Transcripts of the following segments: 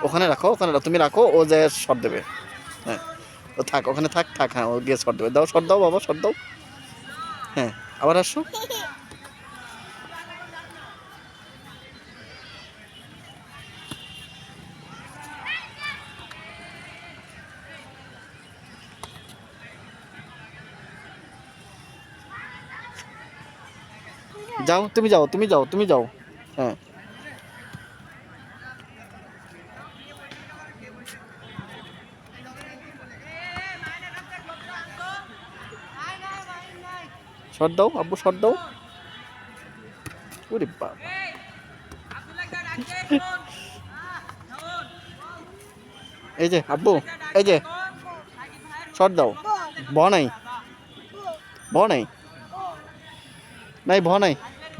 ওখানে রাখো, তুমি রাখো, ও যে শট দেবে। হ্যাঁ, ও থাক, ওখানে থাক থাক, হ্যাঁ ও গিয়ে শট দেবে। দাও, শট দাও বাবা, শট দাও। হ্যাঁ, আবার আসো। যাও, তুমি যাও, তুমি যাও, তুমি যাও। হ্যাঁ, শট দাও আব্বু, শট দাও। ওরে বাবা, এই যে আব্বু, এই যে শট দাও। ভ নাই, ভ নাই, নাই ভ নাই,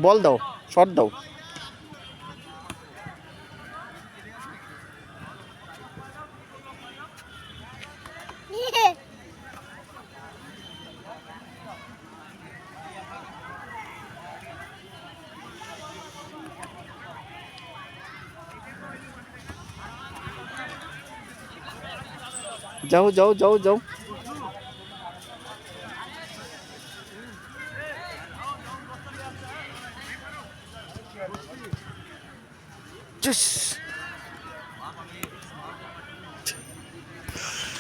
বল দাও, শট দাও। যাও যাও যাও যাও। চুস।